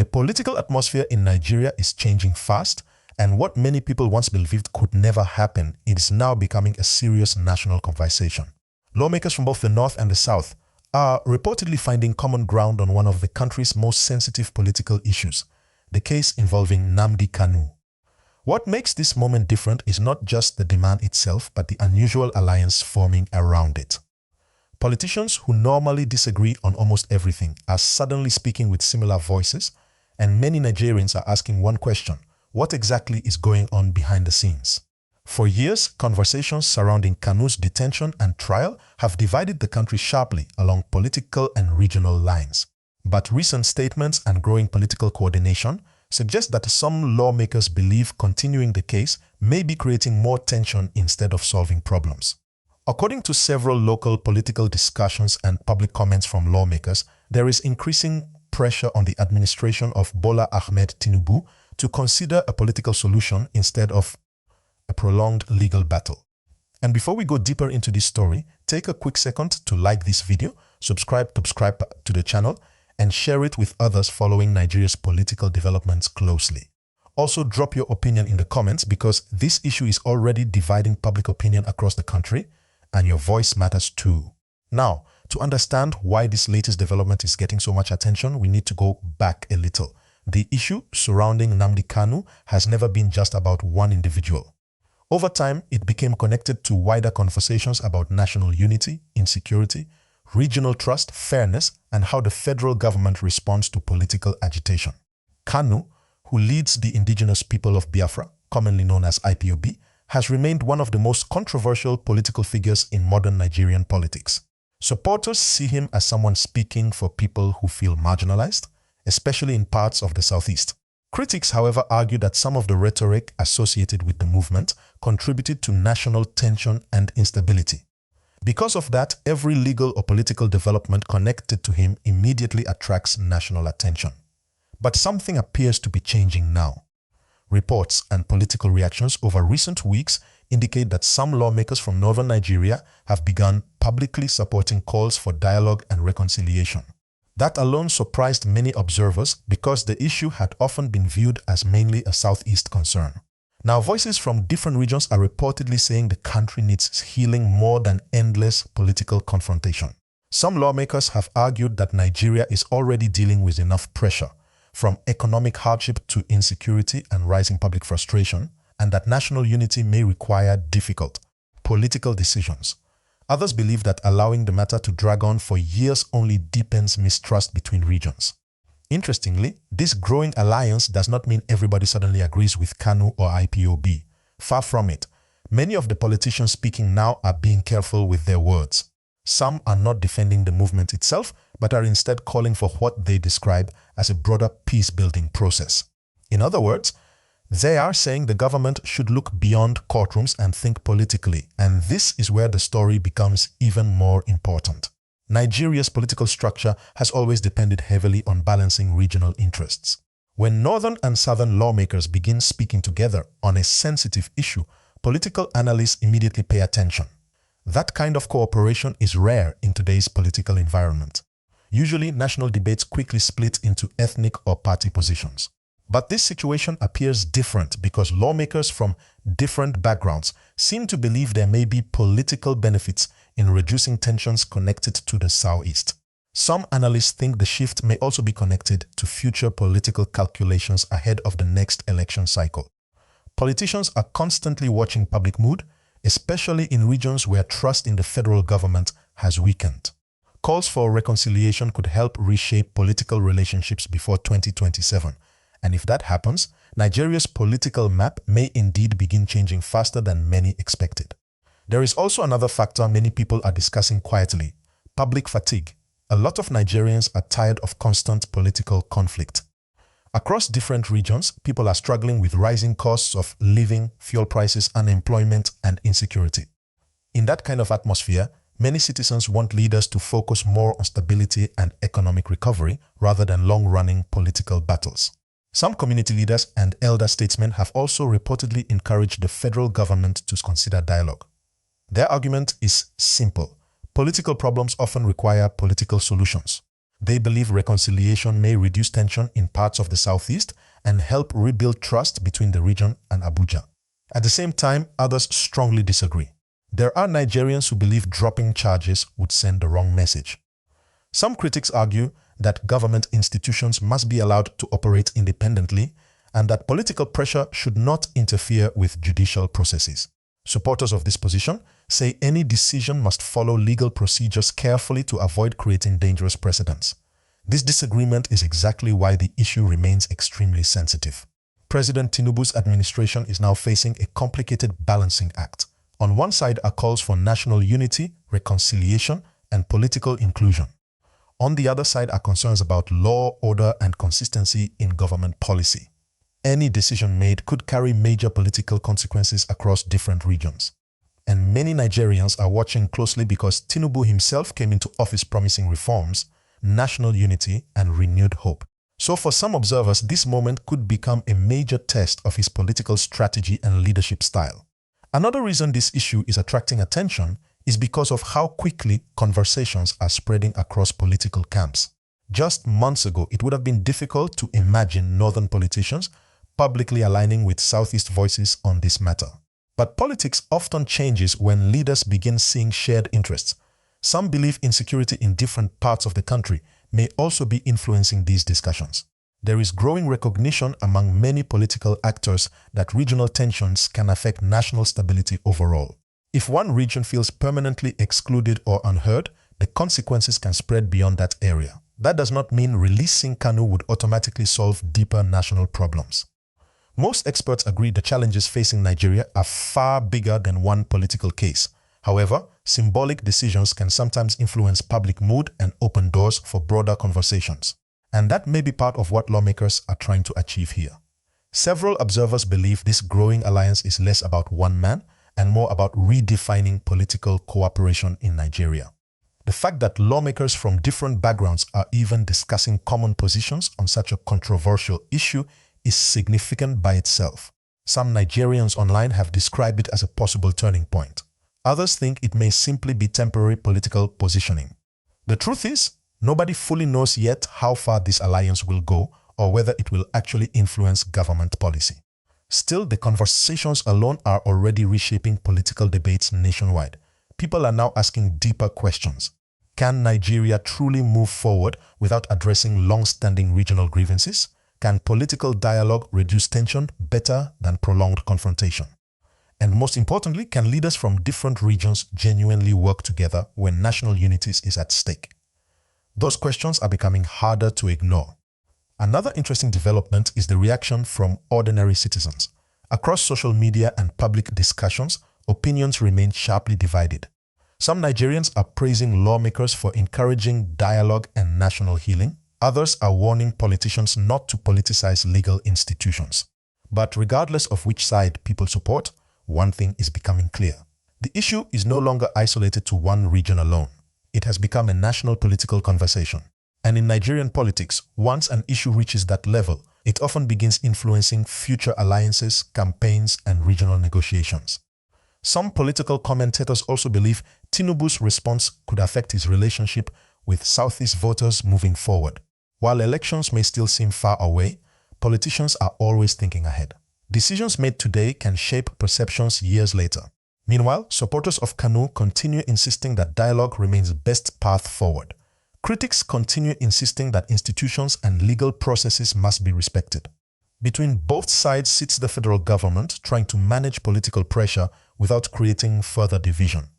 The political atmosphere in Nigeria is changing fast, and what many people once believed could never happen is now becoming a serious national conversation. Lawmakers from both the North and the South are reportedly finding common ground on one of the country's most sensitive political issues, the case involving Nnamdi Kanu. What makes this moment different is not just the demand itself, but the unusual alliance forming around it. Politicians who normally disagree on almost everything are suddenly speaking with similar voices, and many Nigerians are asking one question: what exactly is going on behind the scenes? For years, conversations surrounding Kanu's detention and trial have divided the country sharply along political and regional lines. But recent statements and growing political coordination suggest that some lawmakers believe continuing the case may be creating more tension instead of solving problems. According to several local political discussions and public comments from lawmakers, there is increasing pressure on the administration of Bola Tinubu to consider a political solution instead of a prolonged legal battle. And before we go deeper into this story, take a quick second to like this video, subscribe to the channel, and share it with others following Nigeria's political developments closely. Also, drop your opinion in the comments because this issue is already dividing public opinion across the country, and your voice matters too. Now, to understand why this latest development is getting so much attention, we need to go back a little. The issue surrounding Nnamdi Kanu has never been just about one individual. Over time, it became connected to wider conversations about national unity, insecurity, regional trust, fairness, and how the federal government responds to political agitation. Kanu, who leads the indigenous people of Biafra, commonly known as IPOB, has remained one of the most controversial political figures in modern Nigerian politics. Supporters see him as someone speaking for people who feel marginalized, especially in parts of the Southeast. Critics, however, argue that some of the rhetoric associated with the movement contributed to national tension and instability. Because of that, every legal or political development connected to him immediately attracts national attention. But something appears to be changing now. Reports and political reactions over recent weeks indicate that some lawmakers from northern Nigeria have begun publicly supporting calls for dialogue and reconciliation. That alone surprised many observers because the issue had often been viewed as mainly a Southeast concern. Now, voices from different regions are reportedly saying the country needs healing more than endless political confrontation. Some lawmakers have argued that Nigeria is already dealing with enough pressure, from economic hardship to insecurity and rising public frustration, and that national unity may require difficult political decisions. Others believe that allowing the matter to drag on for years only deepens mistrust between regions. Interestingly, this growing alliance does not mean everybody suddenly agrees with Kanu or IPOB. Far from it. Many of the politicians speaking now are being careful with their words. Some are not defending the movement itself, but are instead calling for what they describe as a broader peace-building process. In other words, they are saying the government should look beyond courtrooms and think politically, and this is where the story becomes even more important. Nigeria's political structure has always depended heavily on balancing regional interests. When northern and southern lawmakers begin speaking together on a sensitive issue, political analysts immediately pay attention. That kind of cooperation is rare in today's political environment. Usually, national debates quickly split into ethnic or party positions. But this situation appears different because lawmakers from different backgrounds seem to believe there may be political benefits in reducing tensions connected to the Southeast. Some analysts think the shift may also be connected to future political calculations ahead of the next election cycle. Politicians are constantly watching public mood, especially in regions where trust in the federal government has weakened. Calls for reconciliation could help reshape political relationships before 2027. And if that happens, Nigeria's political map may indeed begin changing faster than many expected. There is also another factor many people are discussing quietly: public fatigue. A lot of Nigerians are tired of constant political conflict. Across different regions, people are struggling with rising costs of living, fuel prices, unemployment, and insecurity. In that kind of atmosphere, many citizens want leaders to focus more on stability and economic recovery rather than long-running political battles. Some community leaders and elder statesmen have also reportedly encouraged the federal government to consider dialogue. Their argument is simple: political problems often require political solutions. They believe reconciliation may reduce tension in parts of the southeast and help rebuild trust between the region and Abuja. At the same time, others strongly disagree. There are Nigerians who believe dropping charges would send the wrong message. Some critics argue that government institutions must be allowed to operate independently and that political pressure should not interfere with judicial processes. Supporters of this position say any decision must follow legal procedures carefully to avoid creating dangerous precedents. This disagreement is exactly why the issue remains extremely sensitive. President Tinubu's administration is now facing a complicated balancing act. On one side are calls for national unity, reconciliation, and political inclusion. On the other side are concerns about law, order, and consistency in government policy. Any decision made could carry major political consequences across different regions. And many Nigerians are watching closely because Tinubu himself came into office promising reforms, national unity, and renewed hope. So for some observers, this moment could become a major test of his political strategy and leadership style. Another reason this issue is attracting attention is because of how quickly conversations are spreading across political camps. Just months ago, it would have been difficult to imagine northern politicians publicly aligning with Southeast voices on this matter. But politics often changes when leaders begin seeing shared interests. Some believe insecurity in different parts of the country may also be influencing these discussions. There is growing recognition among many political actors that regional tensions can affect national stability overall. If one region feels permanently excluded or unheard, the consequences can spread beyond that area. That does not mean releasing Kanu would automatically solve deeper national problems. Most experts agree the challenges facing Nigeria are far bigger than one political case. However, symbolic decisions can sometimes influence public mood and open doors for broader conversations. And that may be part of what lawmakers are trying to achieve here. Several observers believe this growing alliance is less about one man and more about redefining political cooperation in Nigeria. The fact that lawmakers from different backgrounds are even discussing common positions on such a controversial issue is significant by itself. Some Nigerians online have described it as a possible turning point. Others think it may simply be temporary political positioning. The truth is, nobody fully knows yet how far this alliance will go or whether it will actually influence government policy. Still, the conversations alone are already reshaping political debates nationwide. People are now asking deeper questions. Can Nigeria truly move forward without addressing long-standing regional grievances? Can political dialogue reduce tension better than prolonged confrontation? And most importantly, can leaders from different regions genuinely work together when national unity is at stake? Those questions are becoming harder to ignore. Another interesting development is the reaction from ordinary citizens. Across social media and public discussions, opinions remain sharply divided. Some Nigerians are praising lawmakers for encouraging dialogue and national healing. Others are warning politicians not to politicize legal institutions. But regardless of which side people support, one thing is becoming clear. The issue is no longer isolated to one region alone. It has become a national political conversation. And in Nigerian politics, once an issue reaches that level, it often begins influencing future alliances, campaigns, and regional negotiations. Some political commentators also believe Tinubu's response could affect his relationship with Southeast voters moving forward. While elections may still seem far away, politicians are always thinking ahead. Decisions made today can shape perceptions years later. Meanwhile, supporters of Kanu continue insisting that dialogue remains the best path forward. Critics continue insisting that institutions and legal processes must be respected. Between both sides sits the federal government trying to manage political pressure without creating further division.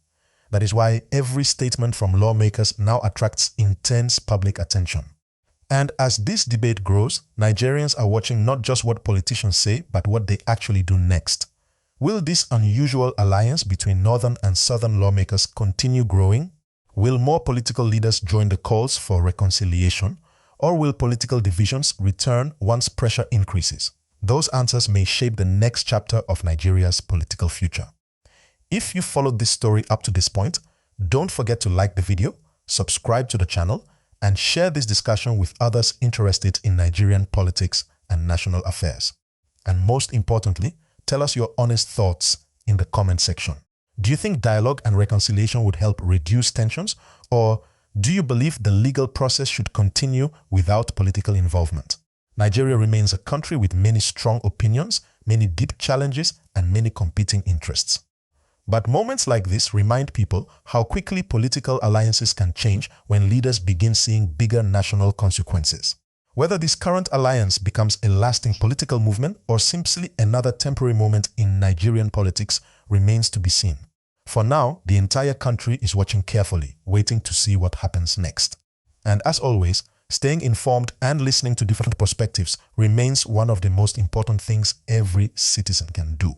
That is why every statement from lawmakers now attracts intense public attention. And as this debate grows, Nigerians are watching not just what politicians say, but what they actually do next. Will this unusual alliance between northern and southern lawmakers continue growing? Will more political leaders join the calls for reconciliation? Or will political divisions return once pressure increases? Those answers may shape the next chapter of Nigeria's political future. If you followed this story up to this point, don't forget to like the video, subscribe to the channel, and share this discussion with others interested in Nigerian politics and national affairs. And most importantly, tell us your honest thoughts in the comment section. Do you think dialogue and reconciliation would help reduce tensions, or Do you believe the legal process should continue without political involvement? Nigeria remains a country with many strong opinions, many deep challenges, and many competing interests. But moments like this remind people how quickly political alliances can change when leaders begin seeing bigger national consequences. Whether this current alliance becomes a lasting political movement or simply another temporary moment in Nigerian politics remains to be seen. For now, the entire country is watching carefully, waiting to see what happens next. And as always, staying informed and listening to different perspectives remains one of the most important things every citizen can do.